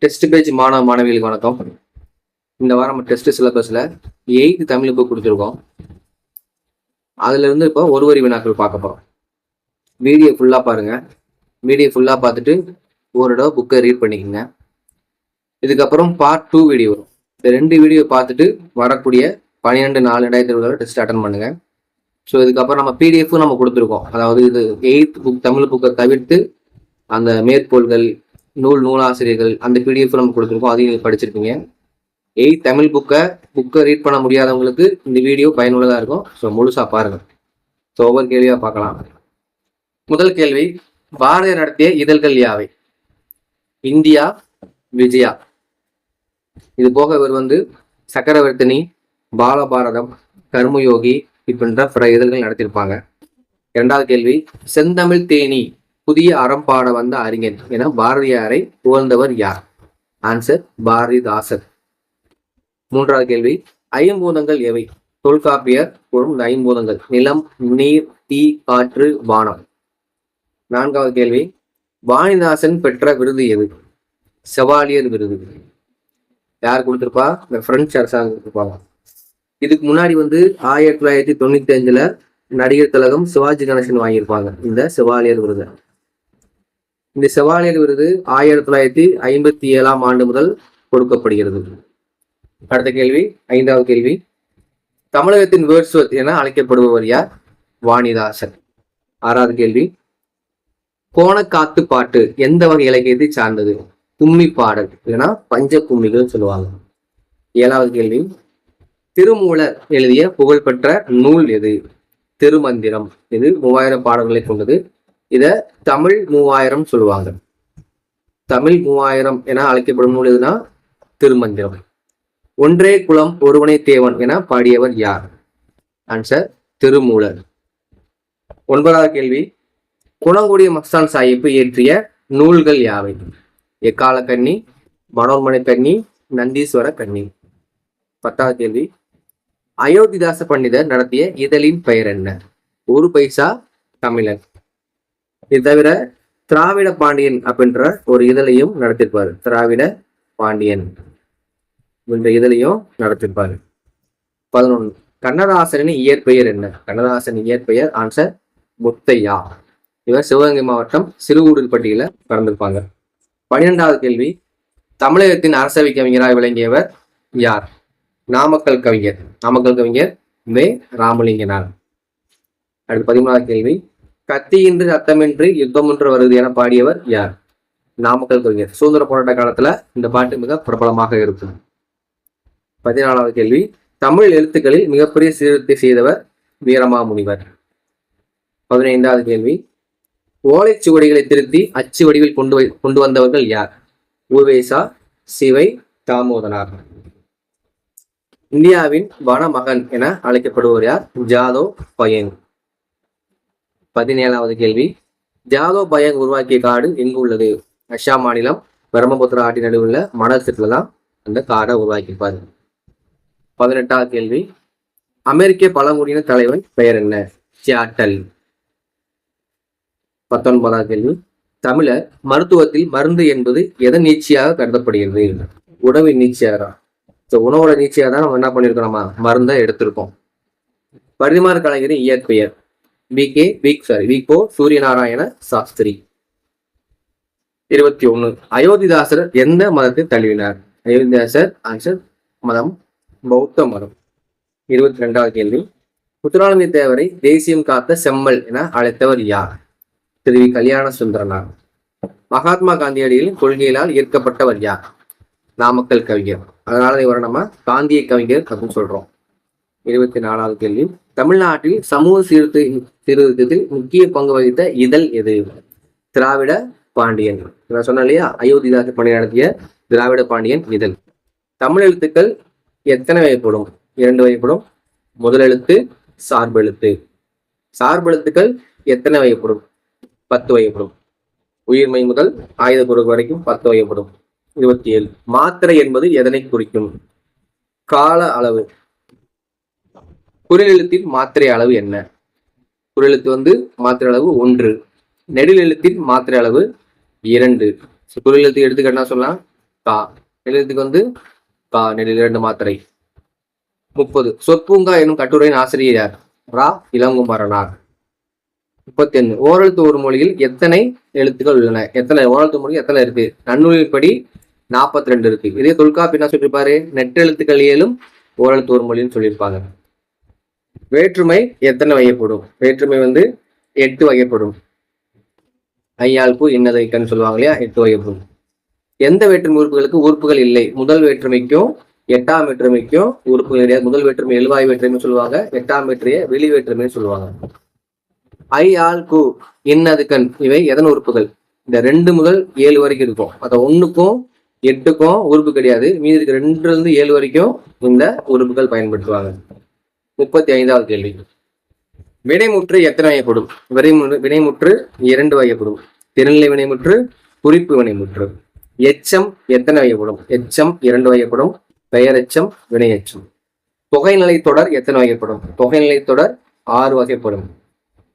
Test page மாணவ மாணவிகளுக்கு வணக்கம். இந்த வாரம் நம்ம டெஸ்ட் சிலபஸ்ல 8th தமிழ் புக் கொடுத்துருக்கோம். அதுல இருந்து இப்போ ஒரு வரி வினாக்கள் பார்க்க போறோம். வீடியோ ஃபுல்லா பாருங்க. வீடியோ ஃபுல்லா பார்த்துட்டு ஒரு தடவை புக்கை ரீட் பண்ணிக்கோங்க. இதுக்கப்புறம் பார்ட் 2 வீடியோ வரும். இந்த 2 வீடியோ பார்த்துட்டு வரக்கூடிய 12/4/2020 டெஸ்ட் அட்டன் பண்ணுங்க. ஸோ இதுக்கப்புறம் நம்ம பிடிஎஃப்பும் நம்ம கொடுத்துருக்கோம். அதாவது இது 8th புக் தமிழ் புக்கை தவிர்த்து அந்த மேற்கோள்கள், நூலாசிரியர்கள் அந்த பிடிஎஃப் நம்ம கொடுத்துருக்கோம். அதையும் நீங்கள் படிச்சிருக்கீங்க. 8th தமிழ் புக்கை ரீட் பண்ண முடியாதவங்களுக்கு இந்த வீடியோ பயனுள்ளதாக இருக்கும். ஸோ முழுசாக பாருங்கள். ஸோ ஒவ்வொரு கேள்வியாக பார்க்கலாம். முதல் கேள்வி, பாரதியார் நடத்திய இதழ்கள் யாவை? இந்தியா, விஜயா. இது போக இவர் சக்கரவர்த்தினி, பாலபாரதம், கர்மயோகி இப்படின்ற பிற இதழ்கள் நடத்தியிருப்பாங்க. இரண்டாவது கேள்வி, செந்தமிழ் தேனி புதிய அறம்பாட வந்த அறிஞர் என பாரதியாரை புகழ்ந்தவர் யார்? ஆன்சர் பாரதிதாசர். மூன்றாவது கேள்வி, ஐம்பூதங்கள் எவை? தொல்காப்பியர் கூறும் இந்த ஐம்பூதங்கள் நிலம், நீர், தீ, காற்று, வானம். நான்காவது கேள்வி, வாணிதாசன் பெற்ற விருது எது? செவாலியர் விருது. யார் கொடுத்திருப்பா? இந்த பிரெஞ்சு அரசாங்கம் கொடுத்திருப்பாங்க. இதுக்கு முன்னாடி 1995 நடிகர் திலகம் சிவாஜி கணேசன் வாங்கியிருப்பாங்க இந்த செவாலியர் விருது. இந்த செவாலியர் விருது 1957 ஆண்டு முதல் கொடுக்கப்படுகிறது. அடுத்த கேள்வி, ஐந்தாவது கேள்வி, தமிழகத்தின் வேர்ட்ஸ்வொர்த் என அழைக்கப்படுபவர் யார்? வாணிதாசன். ஆறாவது கேள்வி, கோணக்காத்து பாட்டு எந்த வகை இலக்கியத்தை சார்ந்தது? கும்மி பாடல் இல்லைன்னா பஞ்ச கும்மிகள் சொல்லுவாங்க. ஏழாவது கேள்வி, திருமூலர் எழுதிய புகழ்பெற்ற நூல் எது? திருமந்திரம். இது 3000 பாடல்களை கொண்டது. இத தமிழ் 3000 சொல்லுவாங்க. தமிழ் 3000 என அழைக்கப்படும் நூல் எதுனா திருமந்திரம். ஒன்றே குலம் ஒருவனே தேவன் என பாடியவர் யார்? ஆன்சர் திருமூலர். 9வது கேள்வி, குணங்குடி மஸ்தான் சாஹிப் இயற்றிய நூல்கள் யாவை? எக்கால கண்ணி, மனோன்மணி கண்ணி, நந்தீஸ்வர கண்ணி. 10வது கேள்வி, அயோத்திதாச பண்டிதர் நடத்திய இதழின் பெயர் என்ன? ஒரு பைசா தமிழன். இது தவிர திராவிட பாண்டியன் அப்படின்ற ஒரு இதழையும் நடத்திருப்பாரு. திராவிட பாண்டியன் என்ற இதழையும் நடத்திருப்பாரு. 11, கண்ணதாசனின் இயற்பெயர் என்ன? கண்ணதாசனின் இயற்பெயர் ஆன்சர் முத்தையா. இவர் சிவகங்கை மாவட்டம் சிறுகூடுல்பட்டியில பிறந்திருப்பாங்க. 12வது கேள்வி, தமிழகத்தின் அரசவை கவிஞராக விளங்கியவர் யார்? நாமக்கல் கவிஞர். நாமக்கல் கவிஞர் வே. ராமலிங்கனார். அடுத்து 13வது கேள்வி, கத்தியின்றி ரத்தமின்றி யுத்தமொன்று வருது என பாடியவர் யார்? நாமக்கல் கவிஞர். சுதந்திர போராட்ட காலத்துல இந்த பாட்டு மிக பிரபலமாக இருக்கும். 14வது கேள்வி, தமிழ் எழுத்துக்களில் மிகப்பெரிய சீர்திருத்தத்தை செய்தவர் வீரமாமுனிவர். 15வது கேள்வி, ஓலைச்சுவடிகளை திருத்தி அச்சு வடிவில் கொண்டு வந்தவர்கள் யார்? உவேசா, சிவை, தாமோதனார். இந்தியாவின் வனமகன் என அழைக்கப்படுவர் யார்? ஜாதோ பயங். 17வது கேள்வி, ஜாதோ பயங் உருவாக்கிய காடு எங்கு உள்ளது? அஸ்ஸாம் மாநிலம் பிரம்மபுத்திரா ஆற்றின் நடுவில் உள்ள மணல்சிட்டில தான் அந்த காடை உருவாக்கியிருப்பாரு. 18வது கேள்வி, அமெரிக்க பழங்குடியின தலைவன் பெயர் என்ன? சியாட்டல். 19வது கேள்வி, தமிழர் மருத்துவத்தில் மருந்து என்பது எதன் நீட்சியாக கருதப்படுகிறது? உணவின் நீட்சியாக. உணவோட நீட்சியாக தான் நம்ம என்ன பண்ணிருக்கோம்? நம்ம மருந்தை எடுத்திருக்கோம். பரிதிமாறு கலைஞரின் இயற்பெயர்? வி.கோ. சூரியநாராயண சாஸ்திரி. 21, அயோத்திதாசர் எந்த மதத்தை தழுவினார்? அயோத்திதாசர் ஆன்சர் மதம் பௌத்த மதம். 22வது கேள்வி, முத்துராமலிங்க தேவரை தேசியம் காத்த செம்மல் என அழைத்தவர் யார்? திரு வி. கல்யாண சுந்தரனார். மகாத்மா காந்தியடிகளின் கொள்கைகளால் ஈர்க்கப்பட்டவர் யார்? நாமக்கல் கவிஞர். அதனால இவரை நம்ம காந்திய கவிஞர் அப்படின்னு சொல்றோம். 24வது கேள்வி, தமிழ்நாட்டில் சமூக சீர்திருத்தத்தில் முக்கிய பங்கு வகித்த இதழ் எது? திராவிட பாண்டியன். நான் சொன்னேன் இல்லையா, அயோத்திதாச பணி நடத்திய திராவிட பாண்டியன் இதழ். தமிழ் எழுத்துக்கள் எத்தனை வகைப்படும்? 2 வகைப்படும். முதல் எழுத்து, சார்பெழுத்து. சார்பெழுத்துக்கள் எத்தனை வகைப்படும்? 10 வகைப்படும். உயிர்மை முதல் ஆயுத குறுக்கு வரைக்கும் 10 வகைப்படும். 27, மாத்திரை என்பது எதனை குறிக்கும்? கால அளவு. குறிலெழுத்தின் மாத்திரை அளவு என்ன? குறிலெழுத்து மாத்திரை அளவு 1. நெடில் எழுத்தின் மாத்திரை அளவு 2. குறிலெழுத்து எடுத்துக்கிட்டா சொல்லலாம் கா. எழுத்துக்கு வந்து கா நெடில் 2 மாத்திரை. 30 சொற்பூங்கா எனும் கட்டுரையின் ஆசிரியர் யார்? ரா இளங்குமரனார். 31 ஓரெழுத்து ஒரு மொழியில் எத்தனை எழுத்துக்கள் உள்ளன? எத்தனை ஓரெழுத்து மொழி எத்தனை இருக்கு? நன்னூலின்படி 42 இருக்கு. இதே தொல்காப்பி என்ன சொல்லியிருப்பாரு? நெட்டெழுத்துக்கள் 7 ஓரெழுத்து ஒரு மொழின்னு சொல்லியிருப்பாங்க. வேற்றுமை எத்தனை வகைப்படும்? வேற்றுமை வந்து 8 வகைப்படும். ஐயாள்பு இன்னதைக்கன்னு சொல்லுவாங்க இல்லையா, 8 வகைப்படும். எந்த வேற்றுமை உறுப்புகளுக்கு உறுப்புகள் இல்லை? முதல் வேற்றுமைக்கும் 8ஆம் வேற்றுமைக்கும் உறுப்புகள் கிடையாது. முதல் வேற்றுமை எழுவாய் வேற்றுமை சொல்லுவாங்க, 8ஆம் வேற்றுமையை வெளி வேற்றுமைன்னு சொல்லுவாங்க. ஐ ஆல் கு இன்னது கண் இவை எதன் உறுப்புகள்? இந்த 2 முதல் 7 வரைக்கும் இருக்கும். அத 1க்கும் 8க்கும் உறுப்பு கிடையாது. மீதி இருக்க 2ல இருந்து 7 வரைக்கும் இந்த உறுப்புகள் பயன்படுத்துவாங்க. 35வது கேள்வி. வினைமுற்று எத்தனை வகைப்படும்? வினைமுற்று 2 வகைப்படும். திறநிலை வினைமுற்று, குறிப்பு வினைமுற்று. எச்சம் எத்தனை வகைப்படும்? எச்சம் 2 வகைப்படும். பெயரெச்சம், வினையெச்சம். தொகைநிலை தொடர் எத்தனை வகைப்படும்? தொகைநிலை தொடர் 6 வகைப்படும்.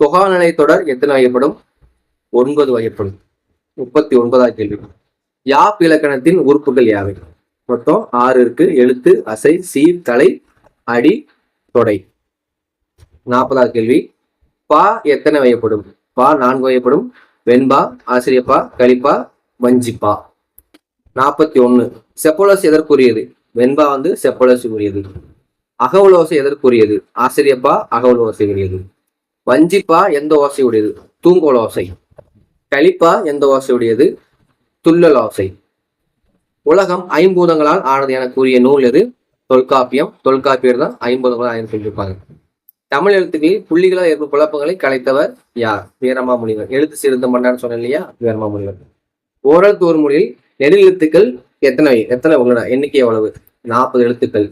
தொகாநிலை தொடர் எத்தனை வகைப்படும்? 9 வகைப்படும். 39வது கேள்வி. யாப் இலக்கணத்தின் உறுப்புகள் யாவை? மொத்தம் 6 இருக்கு. எழுத்து, அசை, சீர், தலை, அடி, தொடை. 40வது கேள்வி. பா எத்தனை வகைப்படும்? பா 4 வகைப்படும். வெண்பா, ஆசிரியப்பா, கலிப்பா, வஞ்சிப்பா. 41 செப்பலோஸ் எதற்குரியது? வெண்பா வந்து செப்பலோசு உரியது. அகவலோசை எதற்குரியது? ஆசிரியப்பா அகவல் ஓசை உரியது. வஞ்சிப்பா எந்த ஓசை உடையது? தூங்கோல் ஓசை. கலிப்பா எந்த ஓசை உடையது? துள்ளல் ஓசை. உலகம் 5 பூதங்களால் ஆனது என கூறிய நூல் எது? தொல்காப்பியம். தொல்காப்பியர் தான் 5 பூதங்களால் சொல்லியிருப்பாங்க. தமிழ் எழுத்துக்களில் புள்ளிகளால் ஏற்படும் குழப்பங்களை கலைத்தவர் யார்? வீரமாமுனிவர். எழுத்து சிறந்த மன்னன் சொன்ன இல்லையா, வீரமாமுனிவர். ஓரெழுத்து ஒரு மொழியில் நெடிலெழுத்துக்கள் எத்தனை உள்ளன? எண்ணிக்கை எவ்வளவு? 40 எழுத்துக்கள்.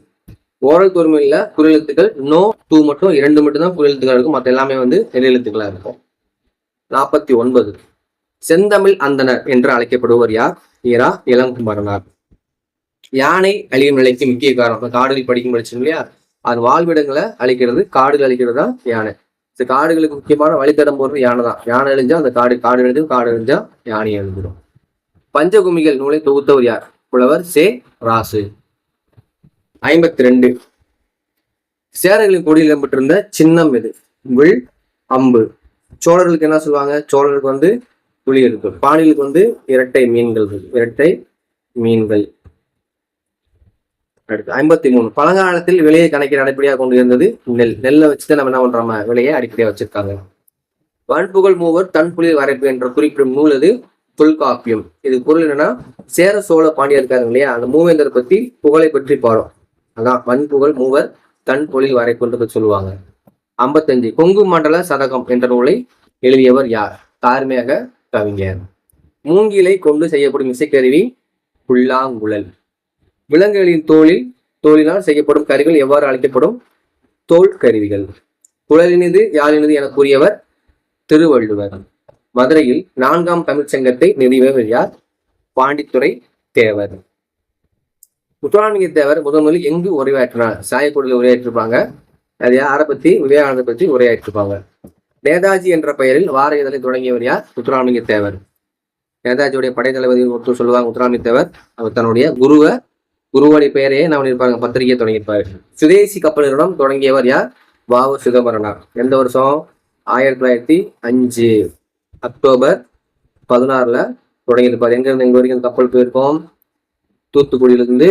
ஓரெழுத்து ஒரு மொழியில குறில் எழுத்துக்கள் நோ, டூ மட்டும் 2 மட்டும் தான் குறில் எழுத்துக்கள் இருக்கும். மற்ற எல்லாமே வந்து நெடிலெழுத்துக்களா இருக்கும். 49 செந்தமிழ் அந்தனர் என்று அழைக்கப்படுவர் யார்? ஈரா இளங்குமரனார். யானை அழியும் நிலைக்கு முக்கிய காரணம் காடுகள் படிக்கும் படிச்சு இல்லையா, அது வாழ்விடங்களை அழிக்கிறது. காடுகள் அழிக்கிறது தான் யானை. இந்த காடுகளுக்கு முக்கியமான வழித்தடம் போடுறது யானை தான். யானை அழிஞ்சா அந்த காடு எழுதும், காடு அழிஞ்சா யானை எழுதிடும். பஞ்சகுமிகள் நூலை தொகுத்தவர் யார்? புலவர் சே ராசு. 52 சேரர்களின் கொடியில் இடம்பெற்றிருந்த சின்னம் எது? வில், அம்பு. சோழர்களுக்கு என்ன சொல்லுவாங்க? சோழர்களுக்கு வந்து புலி இருக்கு. பாண்டியர்களுக்கு வந்து இரட்டை மீன்கள். இரட்டை மீன்கள். அடுத்து 53 பழங்காலத்தில் விலையை கணக்கில் அடிப்படையாக கொண்டு இருந்தது நெல். நெல்லை வச்சுதான் நம்ம என்ன பண்றோம்? விலையை அடிப்படையாக வச்சிருக்காங்க. வன்புகழ் மூவர் தன் புலியை வரைப்பு என்ற குறிப்பிடும் நூல் அது தொல்காப்பியம். இது பொருள் என்னன்னா, சேர சோழ பாண்டியர் இருக்காங்க இல்லையா, அந்த மூவேந்தரை பத்தி புகழை பற்றி பாடும். அதான் வன்புகழ் மூவர் தன் பொழில் வரைப்புன்றது சொல்லுவாங்க. 55 கொங்கு மண்டல சதகம் என்ற நூலை எழுதியவர் யார்? தார்மீக கவிஞர். மூங்கிலை கொண்டு செய்யப்படும் இசைக்கருவி புல்லாங்குழல். விலங்குகளின் தோலினால் செய்யப்படும் கருவிகள் எவ்வாறு அழைக்கப்படும்? தோல் கருவிகள். குழலினிது யாழினிது என கூறியவர் திருவள்ளுவர். மதுரையில் 4ஆம் தமிழ்ச் சங்கத்தை நிறுவியவர் யார்? பாண்டித்துரை தேவர். முத்துராமலிங்க தேவர் முதலில் எங்கு உரையாற்றினார்? சாயக்குடியில் உரையாற்றிருப்பாங்க. அது யாரை பத்தி? விவேகானந்தர் பற்றி உரையாற்றிருப்பாங்க. நேதாஜி என்ற பெயரில் வார இதழை தொடங்கியவர் யார்? முத்துராமலிங்க தேவர். நேதாஜியுடைய படைத்தளபதி ஒருத்தர் சொல்லுவாங்க முத்துராமலிங்க தேவர். அவர் தன்னுடைய குருவுடைய பெயரையே நான் இருப்பாங்க பத்திரிகையை தொடங்கியிருப்பாரு. சுதேசி கப்பல் நிறுவனம் தொடங்கியவர் யார்? வ.உ. சிதம்பரனார். எந்த வருஷம்? 1905 அக்டோபர் 16 தொடங்கியிருப்பார். எங்க இருந்து எங்க வரைக்கும் அந்த கப்பல் போயிருக்கோம்? தூத்துக்குடியிலிருந்து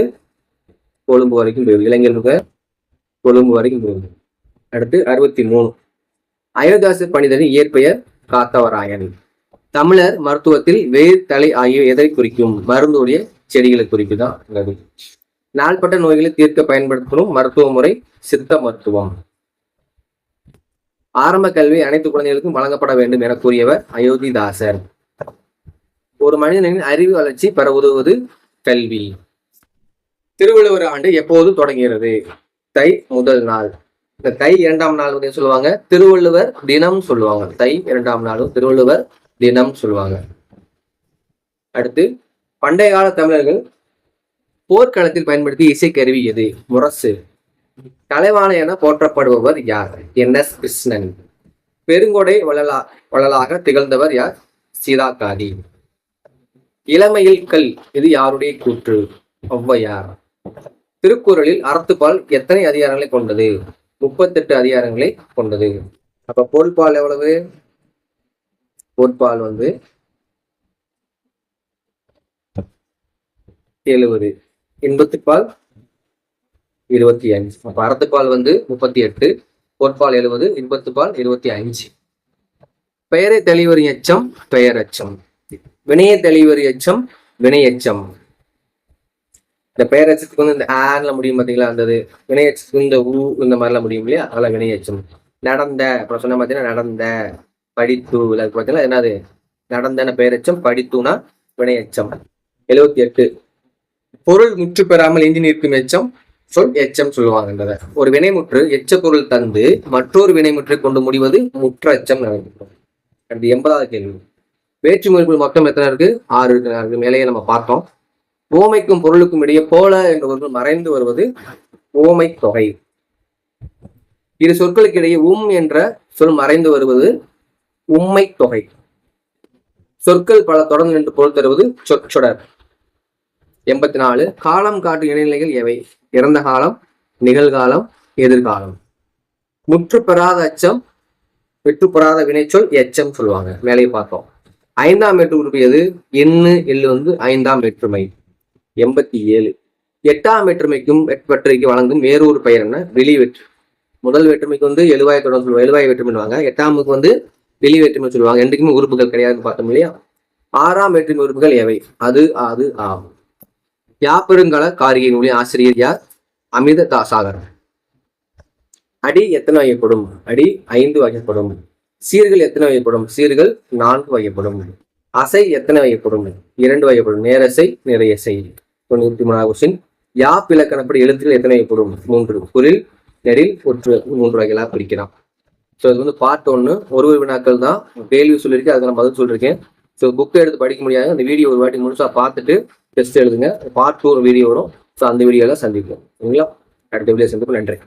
கொழும்பு வரைக்கும் போயிருக்கு. இளைஞர்களுக்கு கொழும்பு வரைக்கும் போயிருக்கு. அடுத்து 63 அயோத்தியாசர் பண்டிதரின் இயற்பெயர் காத்தவராயன். தமிழர் மருத்துவத்தில் வேர், தலை ஆகிய எதை குறிக்கும்? மருந்துடைய செடிகளை குறிக்குதான். நாள்பட்ட நோய்களை தீர்க்க பயன்படுத்தணும் மருத்துவ முறை சித்த மருத்துவம். ஆரம்ப கல்வி அனைத்து குழந்தைகளுக்கும் வழங்கப்பட வேண்டும் என கூறியவர் அயோத்திதாசர். ஒரு மனிதனின் அறிவு வளர்ச்சி பெற உதவுவது கல்வி. திருவள்ளுவர் ஆண்டு எப்போது தொடங்குகிறது? தை முதல் நாள். இந்த தை 2ஆம் நாள் வந்து சொல்லுவாங்க திருவள்ளுவர் தினம் சொல்லுவாங்க. தை 2ஆம் நாளும் திருவள்ளுவர் தினம் சொல்லுவாங்க. அடுத்து பண்டைய கால தமிழர்கள் போர்க்களத்தில் பயன்படுத்திய இசைக்கருவி எது? முரசு. கலைவாண என போற்றப்படுபவர் யார்? என்.எஸ். கிருஷ்ணன். பெருங்கொடை வள்ளலாக திகழ்ந்தவர் யார்? சீதாக்காதி. இளமையில் கல் இது யாருடைய கூற்று? ஔவையார். திருக்குறளில் அறத்துப்பால் எத்தனை அதிகாரங்களை கொண்டது? 38 அதிகாரங்களை கொண்டது. அப்ப பொருட்பால் எவ்வளவு? பொருட்பால் 70, இன்பத்துப்பால் 25. அப்ப அறத்துப்பால் 38, பொருட்பால் 70, இன்பத்துப்பால் 25. பெயரை தெளிவரி எச்சம் பெயரச்சம், வினையை தெளிவரி எச்சம் வினையச்சம். இந்த பெயரச்சத்துக்கு இந்த ஆன்ல முடியும் பார்த்தீங்களா, அந்த வினையச்சத்துக்கு இந்த ஊ இந்த மாதிரிலாம் முடியும் இல்லையா, அதெல்லாம் வினையச்சம். நடந்த அப்புறம் சொன்ன பார்த்தீங்கன்னா நடந்த, படித்து அதுக்கு பார்த்தீங்கன்னா என்னது நடந்தன பெயரச்சம், படித்துனா வினையச்சம். 78 பொருள் முற்று பெறாமல் எஞ்சி நிற்கும் எச்சம் சொல் எச்சம் சொல்லுவாங்கன்றத. ஒரு வினைமுற்று எச்ச பொருள் தந்து மற்றொரு வினைமுற்றை கொண்டு முடிவது முற்றச்சம் நினைக்கிறோம். அடுத்து 80வது கேள்வி. வேற்று மொழிகள் மொத்தம் எத்தனை இருக்கு? 6 இருக்கு. மேலேயே நம்ம பார்த்தோம். ஓமைக்கும் பொருளுக்கும் இடையே போல என்ற பொருள் மறைந்து வருவது ஓமை தொகை. இரு சொற்களுக்கு இடையே என்ற சொல் மறைந்து வருவது உம்மை தொகை. சொற்கள் பல தொடர்ந்து என்று பொருள் தருவது சொற்றொடர். 84 காலம் காட்டு இடைநிலைகள் எவை? இறந்த காலம், நிகழ்காலம், எதிர்காலம். முற்று பெறாத அச்சம், வெற்று பெறாத வினைச்சொல் எச்சம் சொல்லுவாங்க. மேலே பார்த்தோம். 5ஆம் வேற்று உறுப்பு எது? எண்ணு எள்ளு 5ஆம் வேற்றுமை. 87 8ஆம் வேற்றுமைக்கும் வெற்றுமைக்கு வழங்கும் வேறொரு பெயர் என்ன? வெளி வெற்று. முதல் வேற்றுமைக்கு எழுவாய் தொடர்ந்து சொல்லுவாங்க, எழுவாய் வேற்றுமைவாங்க. 8ஆமுக்கு வெளி வேற்றுமை சொல்லுவாங்க. ரெண்டுக்குமே உறுப்புகள் கிடையாதுன்னு பார்த்தோம் இல்லையா? 6ஆம் வேற்றுமை உறுப்புகள் எவை? அது ஆகும். யாப்பெருங்கல காரிகை நூலின் ஆசிரியர் யார்? அமிர்த தாசாகர். அடி எத்தனை வகைப்படும்? அடி 5 வகைப்படும். சீர்கள் எத்தனை வகைப்படும்? சீர்கள் 4 வகைப்படும். அசை எத்தனை வகைப்படும்? 2 வகைப்படும். நேரசை, நிறையசை. 93வது கொஸ்டின். யாப் இலக்கணப்படி எழுத்துக்கள் எத்தனை வகைப்படும்? 3. குறில், நெடில், ஒற்று 3 வகைகளா பிரிக்கலாம். ஸோ இது பார்ட் 1. ஒரு வினாக்கள் தான் கேள்வி சொல்லியிருக்கேன், அதுக்கு நான் பதில் சொல்லியிருக்கேன். ஸோ புக்கை எடுத்து படிக்க முடியாது, அந்த வீடியோ ஒரு வாட்டி முழுசா பார்த்துட்டு டெஸ்ட் எழுதுங்க. பார்ட் 2 வீடியோ வரும். ஸோ அந்த வீடியோல சந்திப்போம். சரிங்களா? அடுத்த வீடியோ சந்திப்போம். நன்றி.